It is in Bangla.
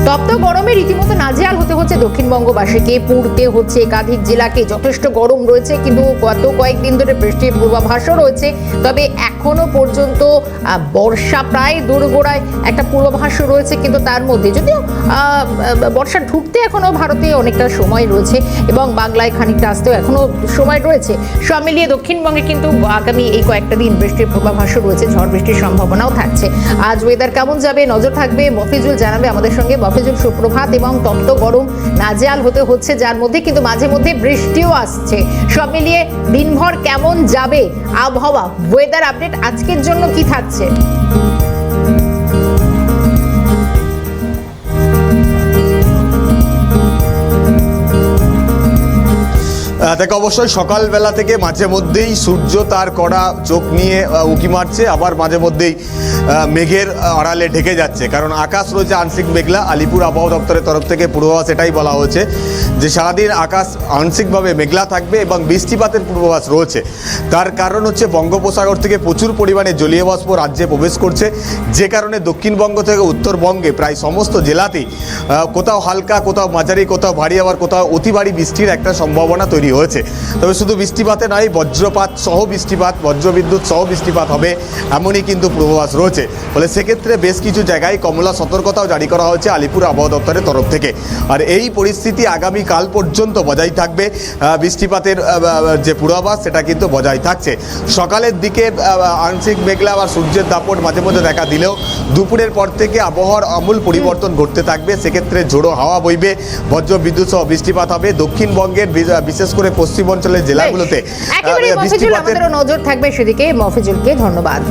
তপ্ত গরমে রীতিমতো নাজেহাল হতে হচ্ছে দক্ষিণবঙ্গবাসীকে, পুড়তে হচ্ছে একাধিক জেলাকে। যথেষ্ট গরম রয়েছে, কিন্তু গত কয়েকদিন ধরে বৃষ্টির পূর্বাভাসও রয়েছে। তবে এখনো পর্যন্ত বর্ষা প্রায় দোরগোড়ায় একটা পূর্বাভাসও রয়েছে, কিন্তু তার মধ্যে যদিও বর্ষা ঢুকতে এখনো ভারতে অনেকটা সময় রয়েছে এবং বাংলায় খানিকটা আসতেও এখনো সময় রয়েছে। সব মিলিয়ে দক্ষিণবঙ্গে কিন্তু আগামী এই কয়েকটা দিন বৃষ্টির পূর্বাভাসও রয়েছে, ঝড় বৃষ্টির সম্ভাবনাও থাকছে। আজ ওয়েদার কেমন যাবে নজর থাকবে, মফিজুল জানাবে আমাদের সঙ্গে। মফিজুল, সুপ্রভাত। এবং তপ্ত গরম নাজেহাল হতে হচ্ছে, যার মধ্যে কিন্তু মাঝে মধ্যে বৃষ্টিও আসছে। সব মিলিয়ে দিনভর কেমন যাবে আবহাওয়া, ওয়েদার আপডেট আজকের জন্য কি থাকছে? দেখো, অবশ্যই সকালবেলা থেকে মাঝে মধ্যেই সূর্য তার কড়া চোখ নিয়ে উঁকি মারছে, আবার মাঝে মধ্যেই মেঘের আড়ালে ঢেকে যাচ্ছে। কারণ আকাশ রয়েছে আংশিক মেঘলা। আলিপুর আবহাওয়া দপ্তরের তরফ থেকে পূর্বাভাস এটাই বলা হয়েছে যে সারাদিন আকাশ আংশিকভাবে মেঘলা থাকবে এবং বৃষ্টিপাতের পূর্বাভাস রয়েছে। তার কারণ হচ্ছে বঙ্গোপসাগর থেকে প্রচুর পরিমাণে জলীয় বাষ্প রাজ্যে প্রবেশ করছে, যে কারণে দক্ষিণবঙ্গ থেকে উত্তরবঙ্গে প্রায় সমস্ত জেলাতেই কোথাও হালকা, কোথাও মাঝারি, কোথাও ভারী, আবার কোথাও অতি ভারী বৃষ্টির একটা সম্ভাবনা তৈরি হয়েছে। তবে শুধু বৃষ্টিপাতে নয়, বজ্রপাত সহ বৃষ্টিপাত, বজ্রবিদ্যুৎ সহ বৃষ্টিপাত হবে এমনই কিন্তু পূর্বাভাস রয়েছে। ফলে সেক্ষেত্রে বেশ কিছু জায়গায় কমলা সতর্কতাও জারি করা হয়েছে আলিপুর আবহাওয়া দপ্তরের তরফ থেকে। আর এই পরিস্থিতি আগামীকাল পর্যন্ত বজায় থাকবে। বৃষ্টিপাতের যে পূর্বাভাস সেটা কিন্তু বজায় থাকছে। সকালের দিকে আংশিক মেঘলা বা সূর্যের দাপট মাঝে মধ্যে দেখা দিলেও দুপুরের পর থেকে আবহাওয়ার আমূল পরিবর্তন ঘটতে থাকবে। সেক্ষেত্রে ঝোড়ো হাওয়া বইবে, বজ্রবিদ্যুৎ সহ বৃষ্টিপাত হবে। দক্ষিণবঙ্গের বিশেষ করে পশ্চিমাঞ্চলের জেলাগুলোতে নজর থাকবে সেদিকে। মফিজুলকে ধন্যবাদ।